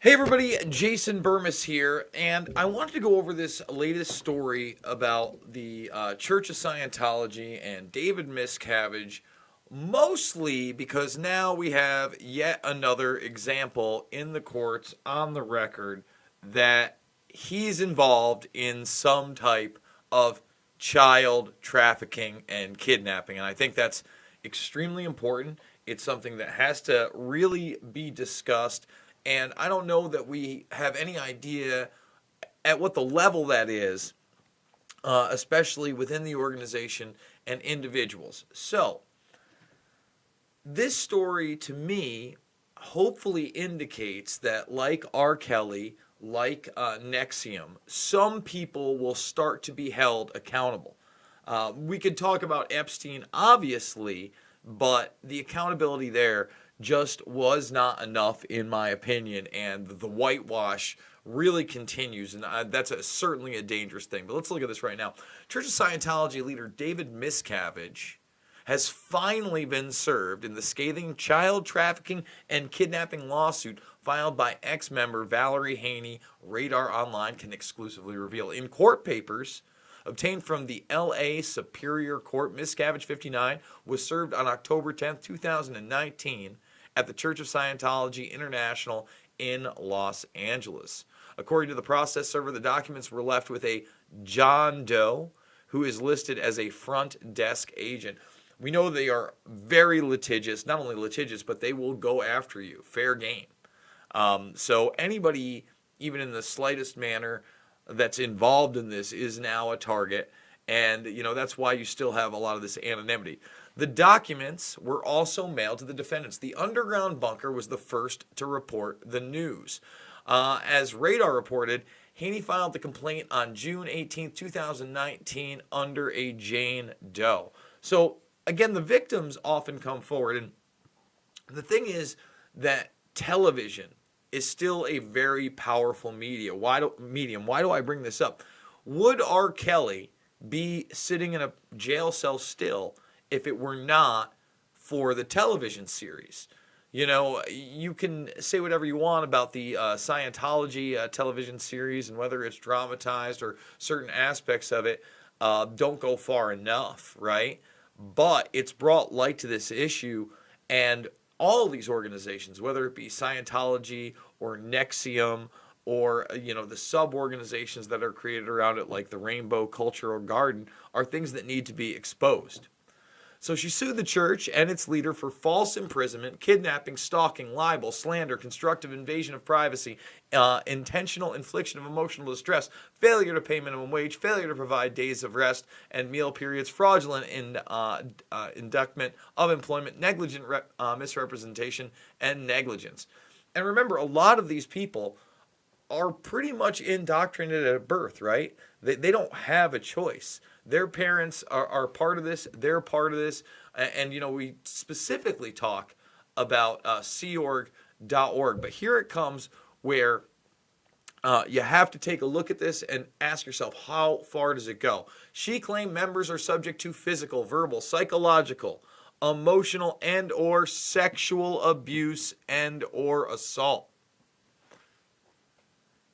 Hey everybody, Jason Burmis here, and I wanted to go over this latest story about the Church of Scientology and David Miscavige, mostly because now we have yet another example in the courts on the record that he's involved in some type of child trafficking and kidnapping, and I think that's extremely important. It's something that has to really be discussed. And I don't know that we have any idea at what the level that is, especially within the organization and individuals. So, this story to me hopefully indicates that, like R. Kelly, like Nexium, some people will start to be held accountable. We could talk about Epstein, obviously, but the accountability there just was not enough, in my opinion, and the whitewash really continues, and that's certainly a dangerous thing. But let's look at this right now. Church of Scientology leader David Miscavige has finally been served in the scathing child trafficking and kidnapping lawsuit filed by ex-member Valerie Haney, Radar Online can exclusively reveal. In court papers obtained from the L.A. Superior Court, Miscavige, 59, was served on October 10, 2019, at the Church of Scientology International in Los Angeles. According to the process server, the documents were left with a John Doe, who is listed as a front desk agent. We know they are very litigious, not only litigious, but they will go after you. Fair game. So anybody, even in the slightest manner, that's involved in this is now a target. And, that's why you still have a lot of this anonymity. The documents were also mailed to the defendants. The underground bunker was the first to report the news. As Radar reported, Haney filed the complaint on June 18, 2019 under a Jane Doe. So, again, the victims often come forward. And the thing is that television is still a very powerful medium. Why do I bring this up? Would R. Kelly be sitting in a jail cell still if it were not for the television series? You can say whatever you want about the Scientology television series and whether it's dramatized or certain aspects of it don't go far enough, right? But it's brought light to this issue, and all of these organizations, whether it be Scientology or Nexium or the sub-organizations that are created around it, like the Rainbow Cultural Garden, are things that need to be exposed. So she sued the church and its leader for false imprisonment, kidnapping, stalking, libel, slander, constructive invasion of privacy, intentional infliction of emotional distress, failure to pay minimum wage, failure to provide days of rest and meal periods, fraudulent inductment of employment, negligent misrepresentation, and negligence. And remember, a lot of these people are pretty much indoctrinated at birth, right? They don't have a choice. Their parents are part of this. They're part of this. And we specifically talk about seaorg.org. But here it comes where you have to take a look at this and ask yourself, how far does it go? She claimed members are subject to physical, verbal, psychological, emotional, and or sexual abuse and or assault.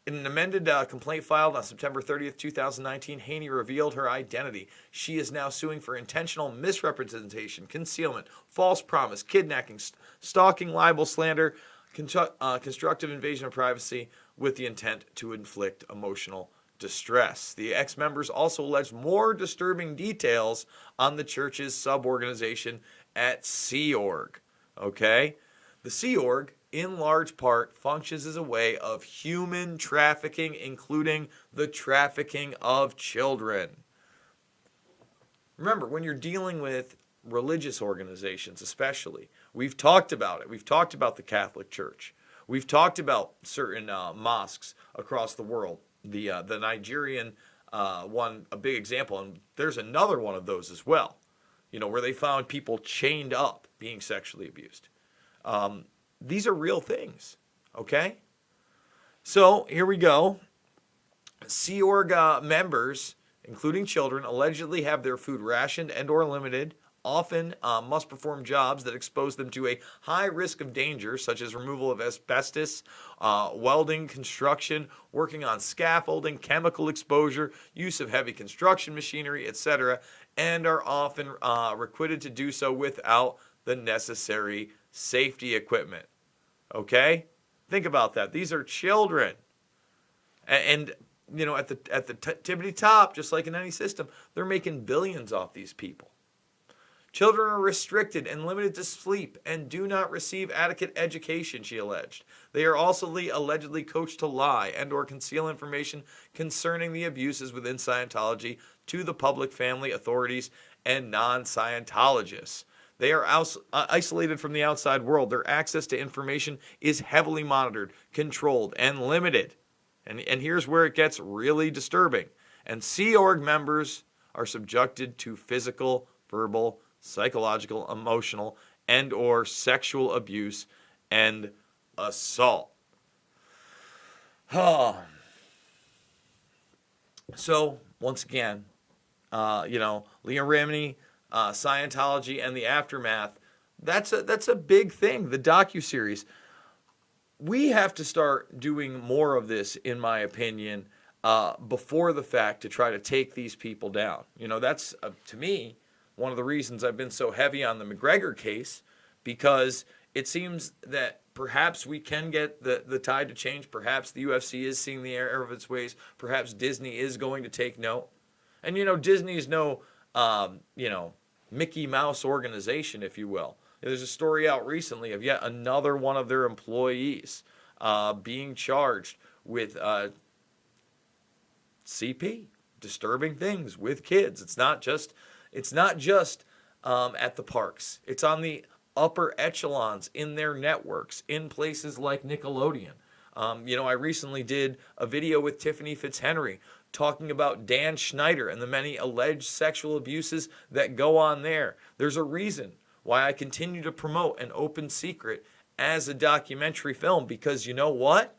In an amended complaint filed on September 30th, 2019, Haney revealed her identity. She is now suing for intentional misrepresentation, concealment, false promise, kidnapping, stalking, libel, slander, constructive invasion of privacy with the intent to inflict emotional distress. The ex-members also alleged more disturbing details on the church's sub-organization at Sea Org. Okay? The Sea Org, in large part, functions as a way of human trafficking, including the trafficking of children. Remember, when you're dealing with religious organizations especially, we've talked about it. We've talked about the Catholic Church. We've talked about certain mosques across the world. The Nigerian one, a big example, and there's another one of those as well, where they found people chained up being sexually abused. These are real things, okay? So here we go. Sea Org members, including children, allegedly have their food rationed and or limited often must perform jobs that expose them to a high risk of danger, such as removal of asbestos, welding, construction, working on scaffolding, chemical exposure, use of heavy construction machinery, etc., and are often requited to do so without the necessary safety equipment. Okay? Think about that. These are children. And you know, at the tippity top, just like in any system, they're making billions off these people. Children are restricted and limited to sleep and do not receive adequate education, she alleged. They are also allegedly coached to lie and or conceal information concerning the abuses within Scientology to the public, family, authorities, and non-Scientologists. They are isolated from the outside world. Their access to information is heavily monitored, controlled, and limited. And here's where it gets really disturbing. And Sea Org members are subjected to physical, verbal, psychological, emotional, and or sexual abuse and assault. So, once again, Leah Remini, Scientology, and the Aftermath, that's a big thing, the docuseries. We have to start doing more of this, in my opinion, before the fact to try to take these people down. You know, that's, to me, one of the reasons I've been so heavy on the McGregor case, because it seems that perhaps we can get the tide to change. Perhaps the UFC is seeing the error of its ways. Perhaps Disney is going to take note. And, Disney is no, Mickey Mouse organization, if you will. There's a story out recently of yet another one of their employees being charged with CP, disturbing things with kids. It's not just at the parks. It's on the upper echelons in their networks, in places like Nickelodeon. I recently did a video with Tiffany Fitzhenry talking about Dan Schneider and the many alleged sexual abuses that go on there. There's a reason why I continue to promote An Open Secret as a documentary film, because you know what?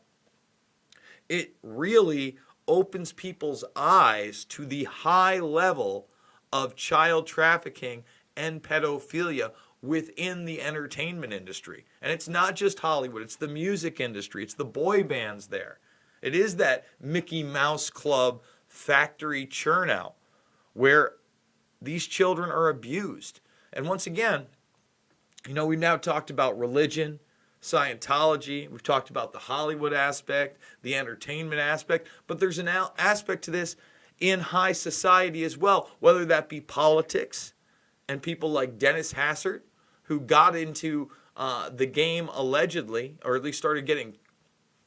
It really opens people's eyes to the high level of child trafficking and pedophilia within the entertainment industry. And it's not just Hollywood, it's the music industry, it's the boy bands there. It is that Mickey Mouse Club factory churnout where these children are abused. And once again, we've now talked about religion, Scientology, we've talked about the Hollywood aspect, the entertainment aspect, but there's an aspect to this in high society as well, whether that be politics and people like Dennis Hassert, who got into the game allegedly, or at least started getting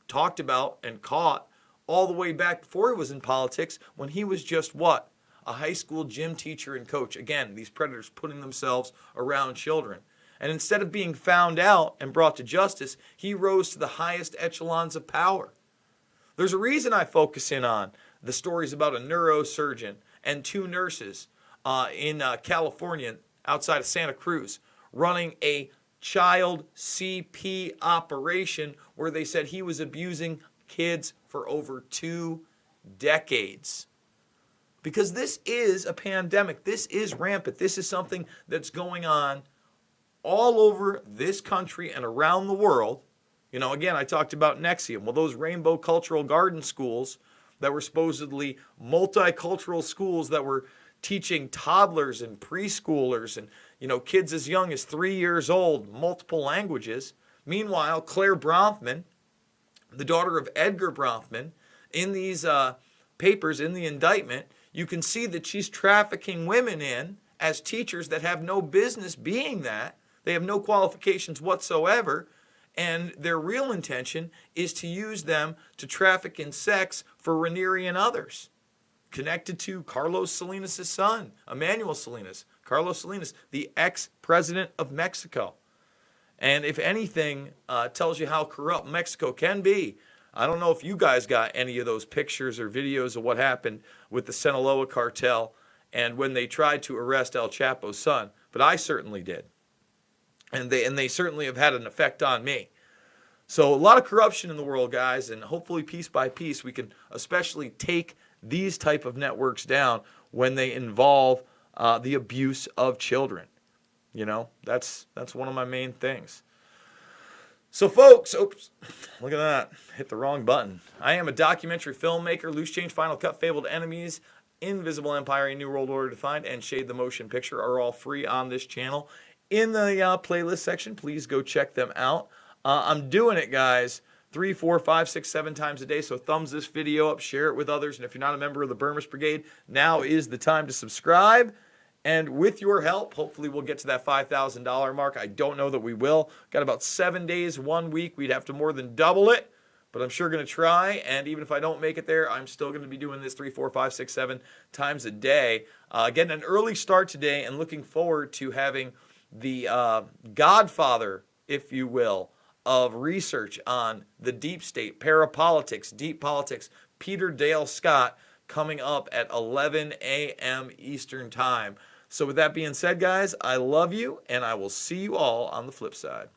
talked about and caught all the way back before he was in politics, when he was just what? A high school gym teacher and coach. Again, these predators putting themselves around children. And instead of being found out and brought to justice, he rose to the highest echelons of power. There's a reason I focus in on the stories about a neurosurgeon and two nurses in California outside of Santa Cruz running a child CP operation where they said he was abusing kids for over 2 decades. Because this is a pandemic. This is rampant. This is something that's going on all over this country and around the world. Again, I talked about NXIVM. Well, those Rainbow Cultural Garden schools that were supposedly multicultural schools that were teaching toddlers and preschoolers and, kids as young as 3 years old, multiple languages. Meanwhile, Claire Bronfman, the daughter of Edgar Bronfman, in these papers, in the indictment, you can see that she's trafficking women in as teachers that have no business being that. They have no qualifications whatsoever, and their real intention is to use them to traffic in sex for Raniere and others. Connected to Carlos Salinas' son, Emmanuel Salinas. Carlos Salinas, the ex-president of Mexico. And if anything tells you how corrupt Mexico can be, I don't know if you guys got any of those pictures or videos of what happened with the Sinaloa cartel and when they tried to arrest El Chapo's son, but I certainly did. And they certainly have had an effect on me. So a lot of corruption in the world, guys, and hopefully piece by piece we can especially take these type of networks down when they involve the abuse of children. That's one of my main things. So, folks, oops, look at that. Hit the wrong button. I am a documentary filmmaker. Loose Change, Final Cut, Fabled Enemies, Invisible Empire, A New World Order Defined, and Shade the Motion Picture are all free on this channel. In the playlist section, please go check them out. I'm doing it, guys, 3, 4, 5, 6, 7 times a day. So thumbs this video up, share it with others. And if you're not a member of the Burmist Brigade, now is the time to subscribe. And with your help, hopefully we'll get to that $5,000 mark. I don't know that we will. Got about 7 days, 1 week. We'd have to more than double it, but I'm sure going to try. And even if I don't make it there, I'm still going to be doing this 3, 4, 5, 6, 7 times a day. Getting an early start today and looking forward to having the godfather, if you will, of research on the deep state, parapolitics, deep politics, Peter Dale Scott, coming up at 11 a.m. Eastern Time. So with that being said, guys, I love you, and I will see you all on the flip side.